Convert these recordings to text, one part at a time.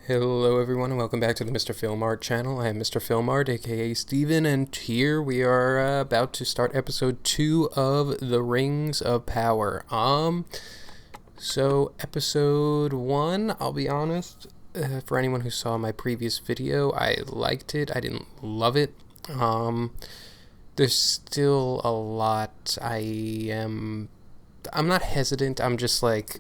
Hello everyone and welcome back to the mrfilmart channel. I am mrfilmart, aka Steven, and here we are about to start episode 2 of The Rings of Power. So episode 1, I'll be honest, for anyone who saw my previous video, I liked it. I didn't love it. There's still a lot. I'm not hesitant, I'm just like...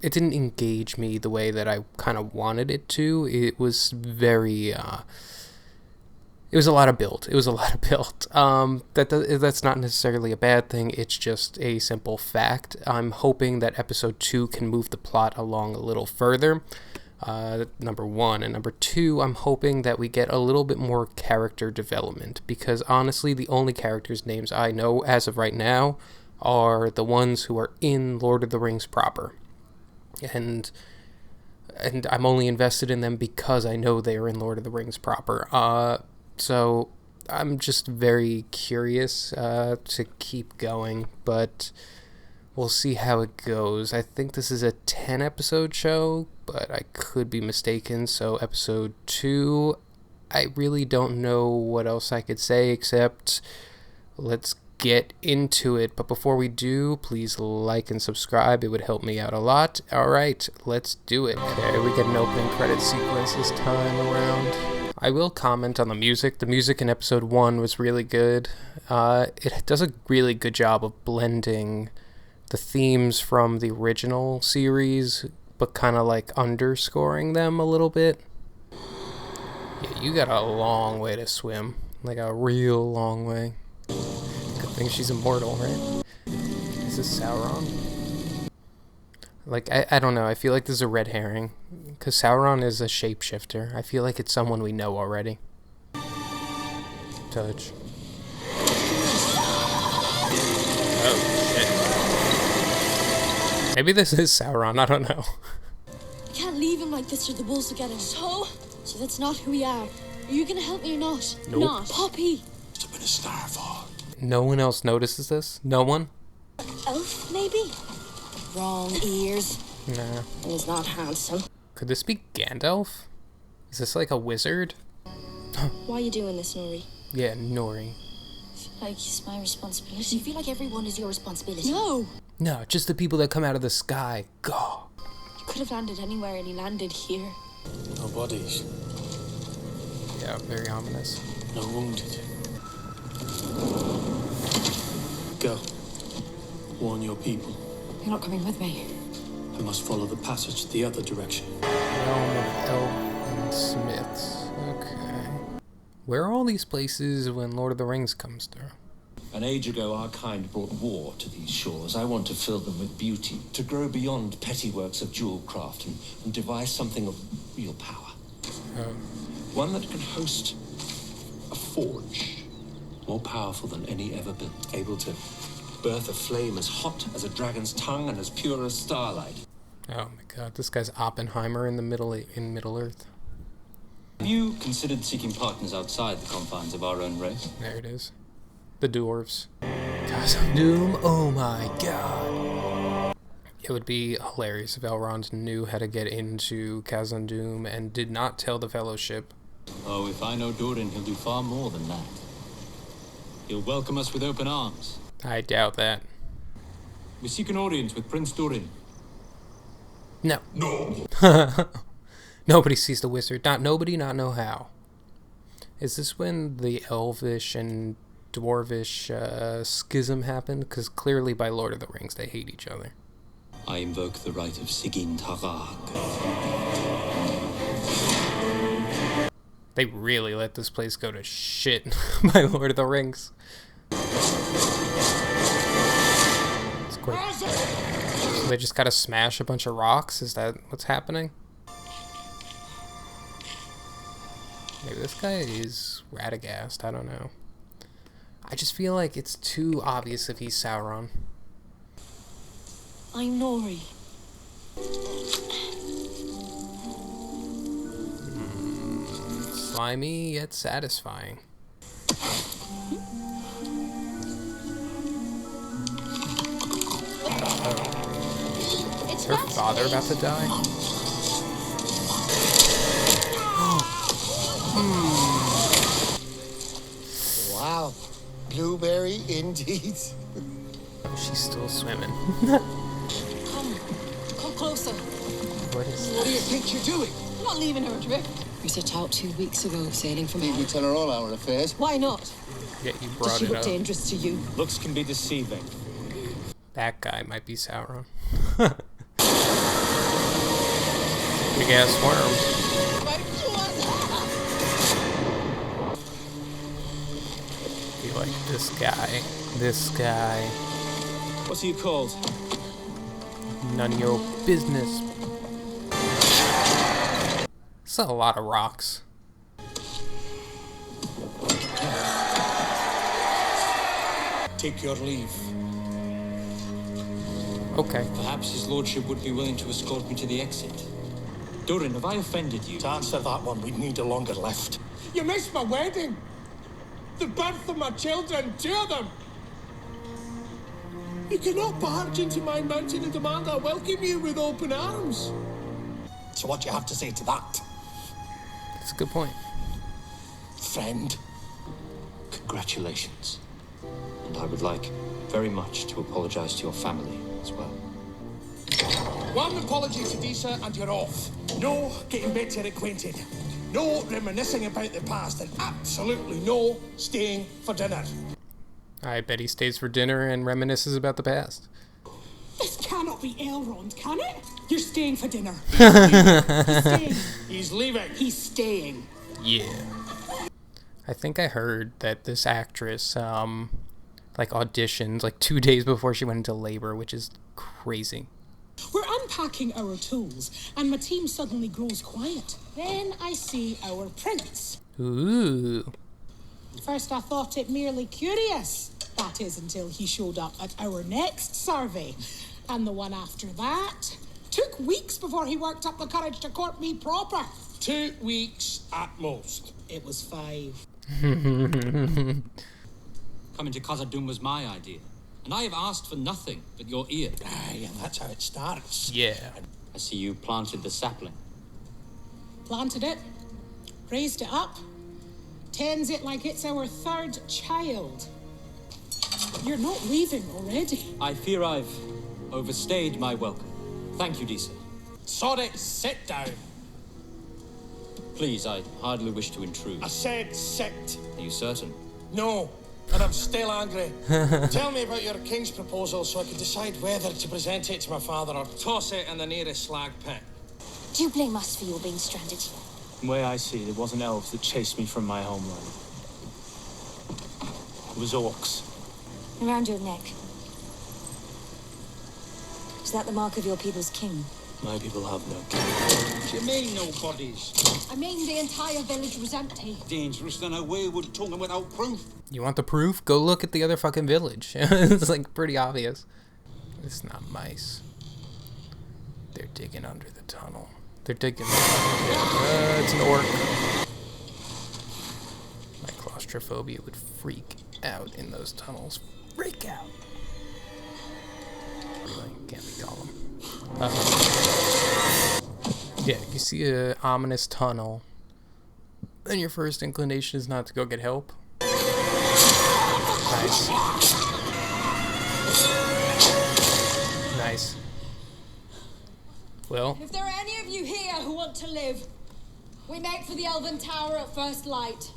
it didn't engage me the way that I kind of wanted it to. It was very, it was a lot of build. That's not necessarily a bad thing. It's just a simple fact. I'm hoping that episode 2 can move the plot along a little further. Number 1. And number 2, I'm hoping that we get a little bit more character development. Because honestly, the only characters' names I know as of right now are the ones who are in Lord of the Rings proper. And I'm only invested in them because I know they are in Lord of the Rings proper. So I'm just very curious to keep going, but we'll see how it goes. I think this is a 10-episode show, but I could be mistaken. So episode 2, I really don't know what else I could say except let's get into it. But before we do, please like and subscribe. It would help me out a lot. Alright, let's do it. Okay, we get an opening credit sequence this time around. I will comment on the music. The music in episode 1 was really good. It does a really good job of blending the themes from the original series, but kind of like underscoring them a little bit. Yeah, you got a long way to swim. Like a real long way. I think she's immortal, right? Is this Sauron? Like, I don't know. I feel like this is a red herring. Because Sauron is a shapeshifter. I feel like it's someone we know already. Touch. Oh, shit. Maybe this is Sauron. I don't know. You can't leave him like this or the wolves will get him. So that's not who we are. Are you going to help me or not? Nope. Not. Poppy. Must have been a starfall. No one else notices this? No one? Elf, maybe? Wrong ears. Nah. And he's not handsome. Could this be Gandalf? Is this like a wizard? Why are you doing this, Nori? Yeah, Nori. I feel like it's my responsibility. You feel like everyone is your responsibility? No! No, just the people that come out of the sky. Gah. You could have landed anywhere and he landed here. No bodies. Yeah, very ominous. No wounded. Go. Warn your people. You're not coming with me. I must follow the passage the other direction. Realm of Elf and Smiths. Okay. Where are all these places when Lord of the Rings comes through? An age ago, our kind brought war to these shores. I want to fill them with beauty, to grow beyond petty works of jewel craft and devise something of real power. Oh. One that can host a forge. More powerful than any ever built. Able to birth a flame as hot as a dragon's tongue and as pure as starlight. Oh my god, this guy's Oppenheimer in Middle Earth. Have you considered seeking partners outside the confines of our own race? There it is. The dwarves. Khazad-dûm, oh my god. It would be hilarious if Elrond knew how to get into Khazad-dûm and did not tell the Fellowship. Oh, if I know Durin, he'll do far more than that. He'll welcome us with open arms. I doubt that. We seek an audience with Prince Durin. No. No. Nobody sees the wizard. Not nobody, not know how. Is this when the Elvish and Dwarvish schism happened? Because clearly by Lord of the Rings they hate each other. I invoke the right of Sigyn Tarag. They really let this place go to shit by Lord of the Rings. It's quick. So they just gotta smash a bunch of rocks? Is that what's happening? Maybe this guy is Radagast, I don't know. I just feel like it's too obvious if he's Sauron. I'm Nori. Slimy yet satisfying. Is her father about to die? Wow. Blueberry indeed. She's still swimming. Come closer. What is What do you think you're doing? I'm not leaving her adrift. We set out 2 weeks ago, sailing from We tell her all our affairs. Why not? Yeah, you Does brought she it look up. dangerous to you? Looks can be deceiving. That guy might be Sauron. Big ass worm. Be like this guy. This guy. What's he called? None of your business. That's a lot of rocks. Take your leave. Okay. Perhaps his lordship would be willing to escort me to the exit. Durin, have I offended you? To answer that one, we'd need a longer lift. You missed my wedding! The birth of my children, 2 of them! You cannot barge into my mountain and demand I welcome you with open arms. So what do you have to say to that, That's a good point. friend? Congratulations. And I would like very much to apologize to your family as well. One apology to Disa and you're off. No getting better acquainted. No reminiscing about the past, and absolutely no staying for dinner. I bet he stays for dinner and reminisces about the past. This cannot be Elrond, can it? You're staying for dinner. He's staying. He's leaving. He's staying. Yeah. I think I heard that this actress, like auditions like 2 days before she went into labor, which is crazy. We're unpacking our tools, and my team suddenly grows quiet. Then I see our prince. Ooh. First I thought it merely curious. That is until he showed up at our next survey. And the one after that. Took weeks before he worked up the courage to court me proper. 2 weeks at most. It was 5. Coming to Khazad-dûm was my idea. And I have asked for nothing but your ear. Aye, and that's how it starts. Yeah. I see you planted the sapling. Planted it. Raised it up. Tends it like it's our 3rd child. You're not leaving already. I fear I've overstayed my welcome. Thank you, Disa. Sorry, sit down. Please, I hardly wish to intrude. I said sit. Are you certain? No, and I'm still angry. Tell me about your king's proposal so I can decide whether to present it to my father or toss it in the nearest slag pit. Do you blame us for your being stranded here? The way I see it, it wasn't elves that chased me from my homeland. It was orcs. Around your neck. Is that the mark of your people's king? My people have no king. What do you mean, no bodies? I mean the entire village was empty. Dangerous than a wayward talking without proof. You want the proof? Go look at the other fucking village. It's like pretty obvious. It's not mice. They're digging under the tunnel. They're digging. It's an orc. My claustrophobia would freak out in those tunnels. Freak out. Really, can't be calm. Yeah, you see a ominous tunnel, and your first inclination is not to go get help. Nice. Nice. Well, If there are any of you here who want to live, we make for the Elven Tower at first light.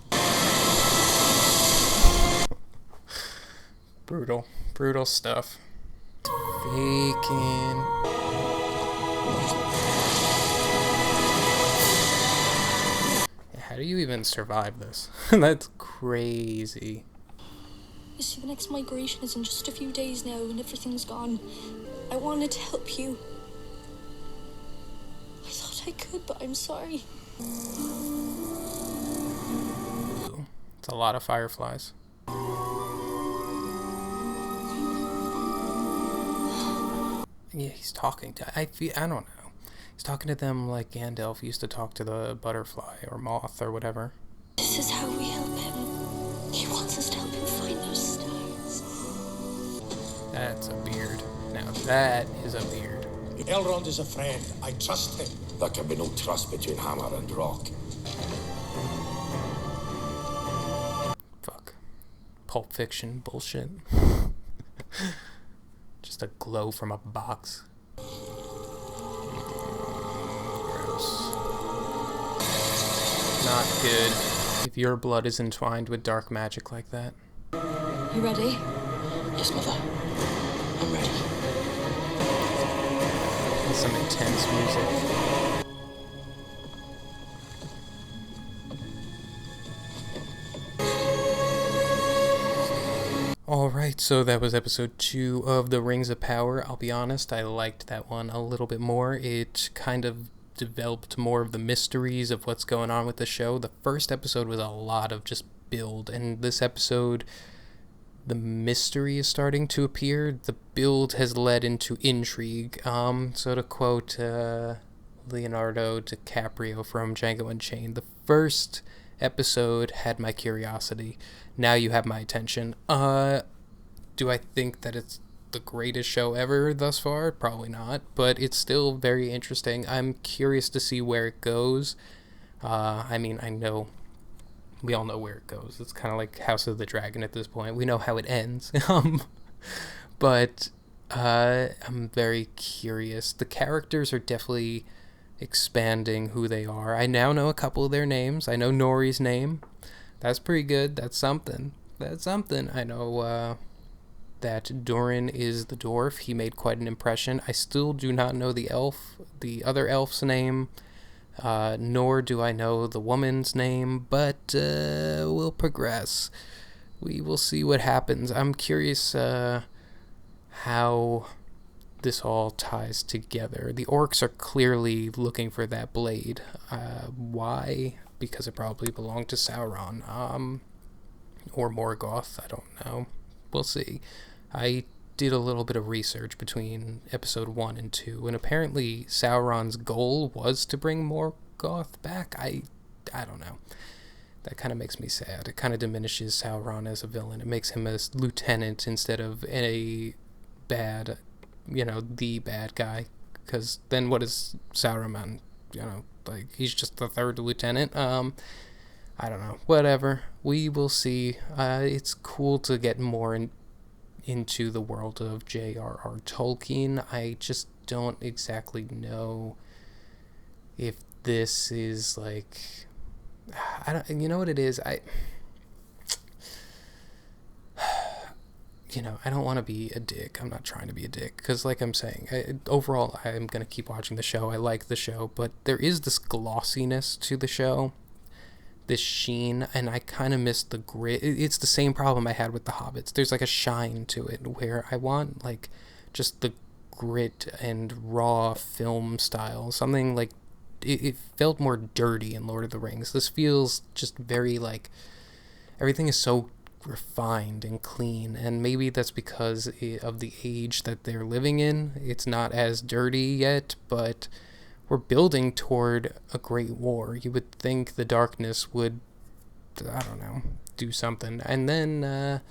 brutal. Brutal stuff. Faking. How do you even survive this? That's crazy. You see, the next migration is in just a few days now, and everything's gone. I wanted to help you. I thought I could, but I'm sorry. Ooh, it's a lot of fireflies. Yeah, he's talking to. I don't know. He's talking to them like Gandalf used to talk to the butterfly or moth or whatever. This is how we help him. He wants us to help him find those stars. That's a beard. Now that is a beard. Elrond is a friend. I trust him. There can be no trust between hammer and rock. Pulp Fiction bullshit. Just a glow from a box. Gross. Not good. If your blood is entwined with dark magic like that. You ready? Yes, Mother. I'm ready. And some intense music. Alright, so that was episode 2 of The Rings of Power. I'll be honest, I liked that one a little bit more. It kind of developed more of the mysteries of what's going on with the show. The first episode was a lot of just build, and this episode, the mystery is starting to appear. The build has led into intrigue. So to quote Leonardo DiCaprio from Django Unchained, the first episode had my curiosity. Now you have my attention. Do I think that it's the greatest show ever thus far? Probably not, but it's still very interesting. I'm curious to see where it goes. I mean, I know we all know where it goes. It's kind of like House of the Dragon at this point. We know how it ends. But I'm very curious. The characters are definitely expanding who they are. I now know a couple of their names. I know Nori's name. That's pretty good. That's something. I know that Durin is the dwarf. He made quite an impression. I still do not know the other elf's name, nor do I know the woman's name, but we'll progress. We will see what happens. I'm curious how this all ties together. The orcs are clearly looking for that blade. Why? Because it probably belonged to Sauron, or Morgoth. I don't know. We'll see. I did a little bit of research between episode 1 and 2, and apparently Sauron's goal was to bring Morgoth back. I don't know. That kind of makes me sad. It kind of diminishes Sauron as a villain. It makes him a lieutenant instead of the bad guy. Because then what is Sauron? Like, he's just the third lieutenant. I don't know. Whatever. We will see. It's cool to get more into the world of J.R.R. Tolkien. I just don't exactly know if this is like... you know what it is? I don't want to be a dick. I'm not trying to be a dick. Because like I'm saying, overall, I'm going to keep watching the show. I like the show. But there is this glossiness to the show. This sheen. And I kind of miss the grit. It's the same problem I had with The Hobbits. There's like a shine to it. Where I want like just the grit and raw film style. Something like... It felt more dirty in Lord of the Rings. This feels just very like... Everything is so refined and clean, and maybe that's because of the age that they're living in. It's not as dirty yet, but we're building toward a great war. You would think the darkness would, I don't know, do something. And then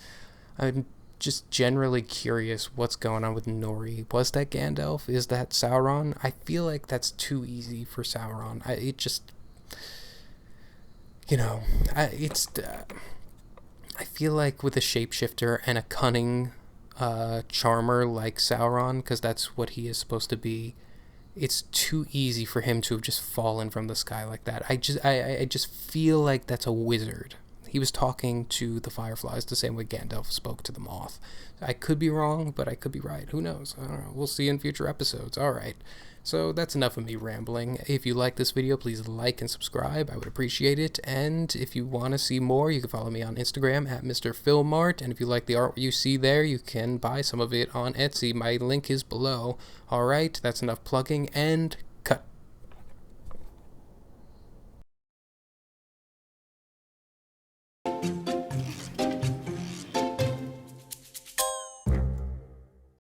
I'm just generally curious what's going on with Nori. Was that Gandalf? Is that Sauron? I feel like that's too easy for Sauron. I feel like with a shapeshifter and a cunning charmer like Sauron, because that's what he is supposed to be, it's too easy for him to have just fallen from the sky like that. I just feel like that's a wizard. He was talking to the fireflies the same way Gandalf spoke to the moth. I could be wrong, but I could be right. Who knows? I don't know. We'll see in future episodes. All right. So that's enough of me rambling. If you like this video, please like and subscribe. I would appreciate it. And if you want to see more, you can follow me on Instagram at mrfilmart. And if you like the art you see there, you can buy some of it on Etsy. My link is below. All right. That's enough plugging, and